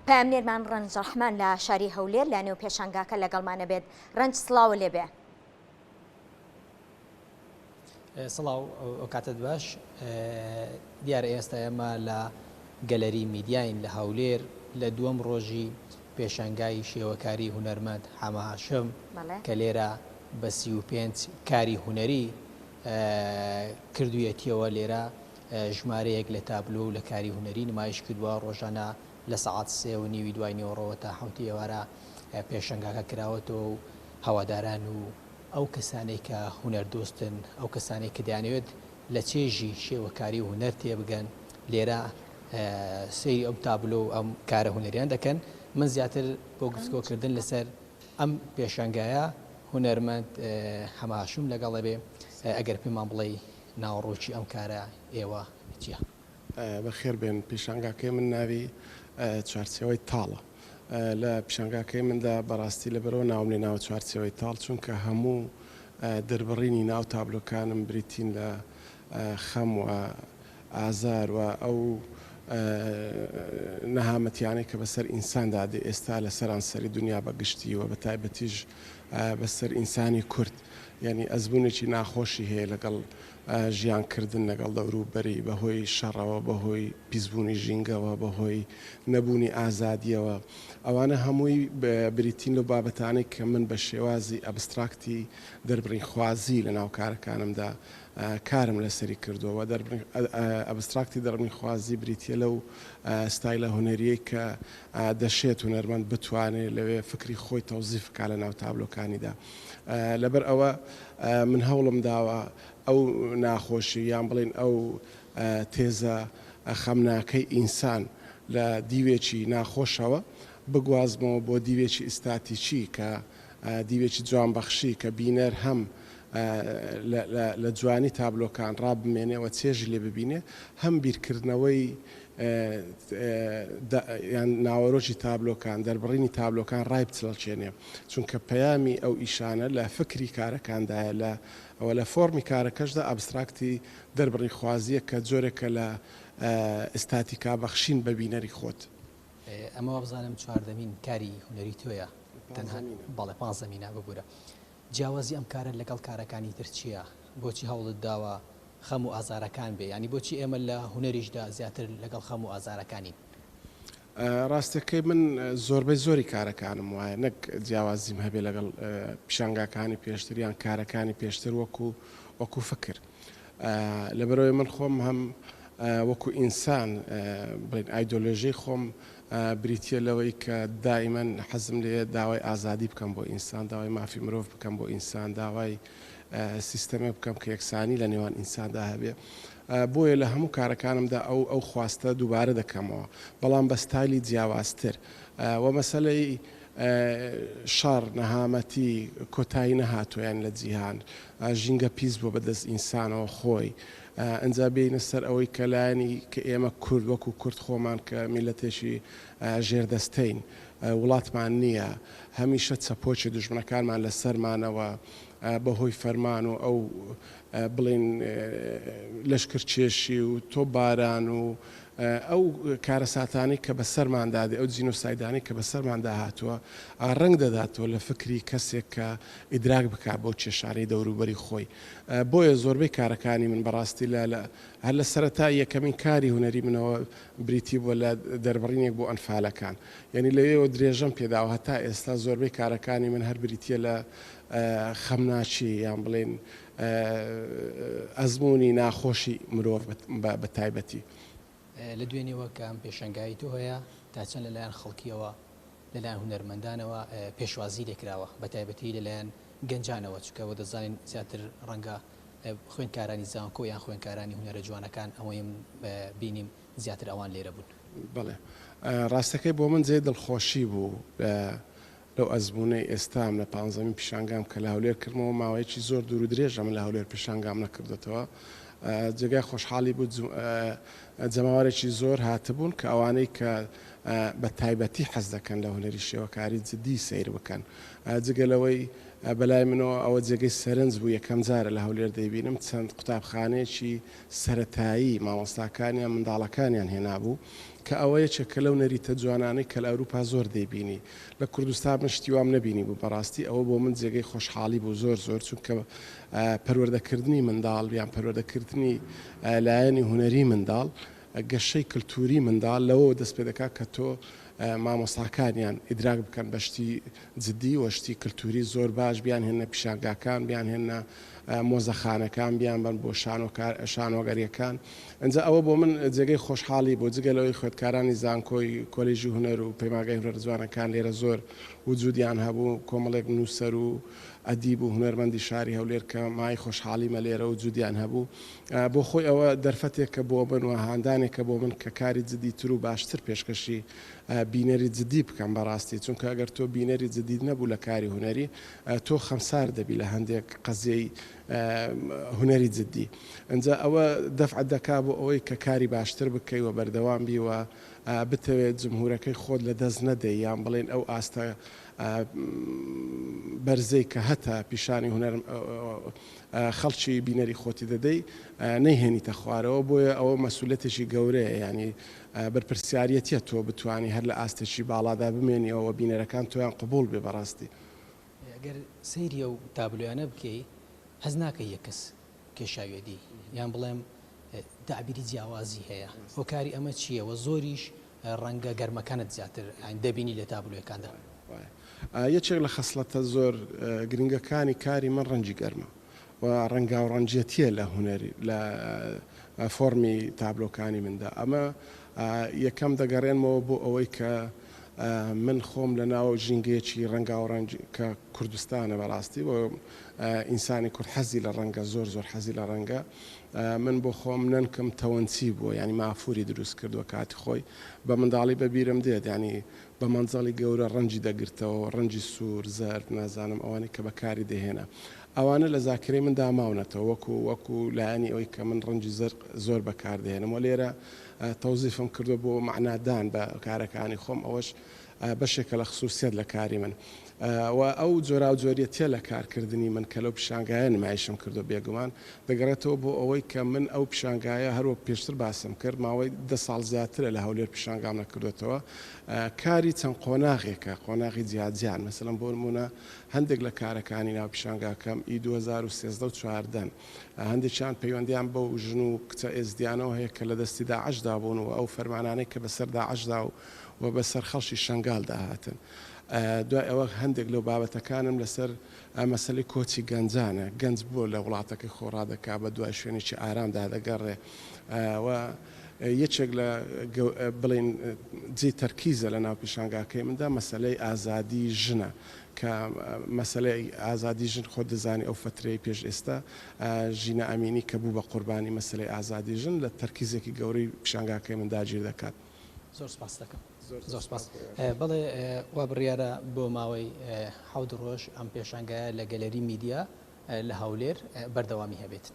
پامنێرمان ڕەنج ڕەحمان لە شاری هەولێر لە نێو پێشانگاکە لەگەڵمانە بێت. ڕەنج سڵاو لێبێ. سڵاو ئەو کاتت باش. دیارە ئێستا ئێمە لە گەلەری میدیاین لە هەولێر لە دووەم ڕۆژی پێشانگای شێوەکاری هونەرمەند حەما هاشم کە لێرە بە 35 کاری هونەری کردوویەتیەوە لێرە ژمارەیەک لە تابلۆ و لە کاری هونەری نمایش کردووە. ڕۆژانە لە سەعات 3:30 دوای نیوەڕۆوە تا 7 ئێوارە پێشەنگاکە کراوەتەوە و هەواداران و ئەو کەسانەی کە هونەردۆستن، ئەو کەسانێک کە دەیانەوێت لە چێژی شێوەکاری و هونەر تێبگەن لێرە سەیری ئەم تابلۆ و ئەم کارە هونەریان دەکەن. من زیاتر بۆ گفتگۆکردن لەسەر ئەم پێشەنگایە هونەرمەند حەما هاشم لەگەڵە بێ. ئەگەر پێمان بڵێ ناوەڕۆکی ئەم کارە ئێوە چییە؟ بەخێر بێن. پێشانگاکەی من ناوی چوارچێوەی تاڵە. لە پیشانگاکەی مندا بەڕاستی لەبەرەوە ناوم لێ ناوە چوارچێوەی تاڵ، چونکە هەموو دەربڕینی ناو تابلۆکانم بریتین لە خەم و ئازار و ئەو نەهامەتیانەی کە بەسەر ئینساندادێ ئێستا لە سەرانسەری دنیا بەگشتیوە بە تایبەتیش بەسەر ئینسانی کورد. یعنی ئەزمونێکی ناخۆشی هەیە لەگەڵ ژیانکردن لەگەڵ دەوروبەری بەهۆی شەڕەوە، بەهۆی پیسبوونی ژینگەوە، بەهۆی نەبوونی ئازادیەوە. ئەوانە هەمووی بریتین لە بابەتانەی کە من بە شێوازی ئەبستراکتی دەربڕین خوازی لە ناو کارەکانمدا کارم لەسەری کردووە. ئەبستراکتی دەربڕین خوازی بریتە لەو ستایلە هونەریەی کە دەشێت هونەرمەند بتوانێت لەوێ فکری خۆی تەوزیف بکا لە ناو تابلۆکانیدا. لەبەر ئەوە من هەوڵم داوە ئەو ناخۆشی یان بڵێن ئەو تێزە خەمناکەی ئینسان لە دیوێکی ناخۆشەوە بگوازمەوە بۆ دیوێکی ئستاتیکی کە دیوێکی جوانبەخشی کە بینەر هەم لە جوانی تابلۆکان ڕابمێنێەوە چێژی لێ ببینێ، هەم بیرکردنەوەی ناوەڕۆژی تابلۆکان دەربڕینی تابلۆکان ڕای بچڵچێنێ. چونکە پەیامی ئەو ئیشانە لە فکری کارەکاندایە ئەوە لە فۆرمی کارەکەشدا ئەبستراکتی دەربڕی خوازیە کە جۆرێکە لە ئستاتیکا بەخشین بە بینەری خۆت. ئەمەوە بزانم چواردەمین کاری هونەری تۆیە تەنها بەڵێ 5 زەمینە ببوورە. جیاوازی ئەم کارە لەگەڵ کارەکانی تر چییە؟ بۆچی هەوڵت داوە خەم و ئازارەکان بێ؟ ینی بۆچی ئێمە لە هونەریشدا زیاتر لەگەڵ خەم و ئازارەکانین؟ ڕاستەکەی من زۆربەی زۆری کارەکانم وایە، نەک جیاوازیم هەبێ لەگەڵ پیشانگاکانی پێشتریان کارەکانی پێشتر وەکو فکر. لەبەرەوەی من خۆم هەم وەکو ئینسان بڵین ئایدۆلۆژی خۆم بریتە لەوەی کە دائیمەن حەزم لێ داوای ئازادی بکەم بۆ ئینسان، داوای مافی مرۆڤ بکەم بۆ ئینسان، داوای سیستەمێ بکەم کە یەکسانی لە نێوان ئینساندا هەبێ. بۆیە لە هەموو کارەکانمدا ئەو خواستە دووبارە دەکەمەوە، بەڵام بە ستایلی جیاوازتر. و مەسەلەی شەڕ نەهامەتی کۆتایی نەهاتوۆیان لە جیهان، ژینگە پیس بۆ بەدەست ئینسانەوە خۆی. ئەنجا بینە سەر ئەوەی کەلانی کە ئێمە کورد وەکو کورد خۆمان کە میلەتێکی ژێردەستەین وڵاتمان نییە، هەمیشە چەپۆچی دوژمنەکانمان لە سەرمانەوە بەهۆی فەرمان و ئەو بڵین لەشکرچێشی و تۆ باران و ئەو کارە ساتانی کە بە سەرماندادێ، ئەو جینۆسایدانی کە بە سەرماندا هاتووە ڕنگ دەداتەوە لە فکری کەسێک کە ئیدراک بک بۆ کێشارەی دەوروبەری خۆی. بۆیە زۆربەی کارەکانی من بەڕاستی هەر لە سەرەتا یەکەمین کاری هونەری منەوە بریتی بۆ لە دەربڕینێک بۆ ئەنفالەکان. یعنی لەوێەوە درێژەم پێداوە هەتا ئێستا زۆربەی کارەکانی من هەر بریتە لە خەمناچی یان بڵێن ئەزمموی ناخۆشی مرۆڤ بە تایبەتی. لە دوێنێەوە کە ئەم پێشەنگایی تۆ هەیە تا چەند لەلایەن خەڵکیەوە لەلایەن هونەرمەندانەوە پێشوازی لێکراوە بە تایبەتی لەلایەن گەنجانەوە، چکەوە دەزانین زیاتر ڕەنگە خوێندکارانی زانکۆ یان خوێندکارانی هونەرە جوانەکان ئەوەیم بینیم زیاتر ئەوان لێرە بوون. بڵێ ڕاستەکەی بۆ من جێ دڵخۆشی بوو لەو ئەزمونەی ئێستام لە 15مین پیشانگام کە لە هەولێر کردمەوە. ماوەیەکی زۆر دوور و درێژە من لە هەولێر پیشانگام نەکردێتەوە. جێگای خۆشحاڵی بوو، جەماوەرێکی زۆر هاتبوون کە ئەوانەی کە بە تایبەتی حەز دەکەن لە هوەری شێوەکاری جدی سیر بکەن جگەلەوەی بەلای منەوە ئەوە جێگەی سەرنج بوو یەکەم جارە لە هەولێر دەیبینم چەند قوتابخانەیەکی سەرەتایی مامۆستاکانیان منداڵەکانیان هێنابوو کە ئەوە یەکێکە لەو نەریتە جوانانەی کە لە ئەوروپا زۆر دەیبینی لە کوردستان شتیوام نەبینی بوو بەڕاستی ئەوە بۆ من جێگەی خۆشحاڵی بوو زۆر چونکە پەروەردەکردنی منداڵ یان پەروەردەکردنی لایەنی هوەری منداڵ گەشەی کللتوری منداڵ لەوە دەست پێ دەکات کە تۆ مامۆستاکانیان ئیدراک بکەن بەشتی جدی وەشتی کللتوری زۆر باش بیان هێنە پیشانگاکان بیان هێنە مۆزەخانەکان بیان بن بۆ شانۆگەریەکان ئەنجا ئەوە بۆ من جێگەی خۆشحاڵی بۆ جگەلەوەی خوێندکارانی زانکۆی کۆلێژی هونەر و پەیماگای هونەر جوانەکان لێرە زۆر وجودیان هەبوو کۆمەڵێک نووسەر و ئەدیب و هونەرمەندی شاری هەولێر کە مای خۆشحاڵی مە لێرە و جودیان هەبوو بۆ خۆی ئەوە دەرفەتێکە بۆ بن و هاندانێکە بۆ من کە کاری جدیتر و باشتر پێشکەشی بینەری جدی بکەم بەڕاستی چونکە ئەگەر تۆ بینەری جدید نەبوو لە کاری هوەری تۆ خەمسار دەبی لە هەندێک قەزیەی هوەری جدی ئەنجا ئەوە دەفعەت دەکا بۆ ئەوەی کە کاری باشتر بکەی و بەردەوام بیوە بتەوێت جمهورەکەی خۆت لە دەست نەدەی یان بڵێن ئەو ئاستە بەرزەی کە هەتا پیشانی هوەر خەڵکی بینەری خۆتی دەدەی نەیهێنیتە خوارەوە بۆیە ئەوە مەسئولەتێکی گەورەیە ینی بەرپرسیارەتیە تۆ بتوانی هەر لە ئاستێکی باڵادا بمێنیەوە بینەرەکان تۆیان قبول بێ بەڕاستی ئەگەر سەیری ئەو تابلویانە بکەی هەز ناکە یەکەس کێشاوێدی یان بڵێم تعبیری جیاوازی هەیە هۆکاری ئەمە چییەوە زۆریش ڕەنگە گەرمەکانت زیاتر دەبینی لە تابلوەکاندا یەکێک لە خەسڵەتە زۆر گرنگەکانی کاری من ڕەنجی گەرمە و ڕەنگا و ڕەنجەتیە لە هوەری لە فۆرمی تابلۆکانی مندا ئەمە یەکەم دەگەڕێنمەوە بۆ ئەوەی کە من خۆم لە ناو ژینگەیەکی ڕەنگا و ڕەنج کە کوردستانە بەڕاستی بۆ ئینسانی کورد حەزی لە ڕەنگە زۆر حەزی لە ڕەنگە من بۆ خۆم نەنکەم تەوەنچی بووە ینی مافوری دروست کردووە کاتی خۆی بە منداڵی بەبیرم دێت ینی بە مەنزەڵی گەورە ڕەنجی دەگرتەوە ڕەنجی سوور زەرد نازانم ئەوانەی کە بەکاری دەهێنا ئەوانە لە زاکرەی من داماونەتەوە وەکو لایەنی ئەوەی کە من ڕەنجی زۆر بەکاردێنم و لێرە تەوزیفم کردو بۆ معنادان بە کارەکانی خۆم ئەوەش بەشێکە لە خصوصیت لە کاری من و ئەو جۆرا و جۆریەتە لە کارکردنی من کە لەو پیشانگایە نمایشم کردو بێگومان دەگەڕێتەوە بۆ ئەوەی کە من ئەو پیشانگایە هەروە پێشتر باسم کرد ماوەی 10 ساڵ زیاترە لە هەولێر پیشانگام نەکردوێتەوە کاری چەند قۆناغێکە قۆناغی جیاجیان مەسەڵەن بۆ نمونە هەندێک لە کارەکانی ناو پیشانگاکەم ئی 2013 و 14 هەندێکیان پەیوەندیان بەو ژن و کچە ئێزدیانەوە هەیە کە لە دەستی داعشدا بوون و ئەو فەرمانانەی کە بەسەر داعشدا و بەسەر خەڵکی شەنگالدا هاتن دوای ئەوە هەندێک لەو بابەتەکانم لەسەر مەسەلەی کۆچی گەنجانە گەنج بۆ لە وڵاتەکەی خۆڕادەکا بە دوای شوێنێکی ئارامدا دەگەڕێ و یەکێک لە بڵین جێ تەرکیزە لە ناو پیشانگاکەی مندا مەسەلەی ئازادی ژنە کە مەسەلەی ئازادی ژن خۆ دەزانی ئەو فترەی پێش ئێستا ژینە ئەمینی کە بوو بە قوربانی مەسەلەی ئازادی ژن لە تەرکیزێکی گەورەی پیشانگاکەی من داگیر دەکات زۆر سپاس دەکەم زۆر سپاس بەڵێ وا بڕیارە بۆ ماوەی 7 ڕۆژ ئەم پێشانگایە لە گەلەری میدیا لە هەولێر بەردەوامی هەبێت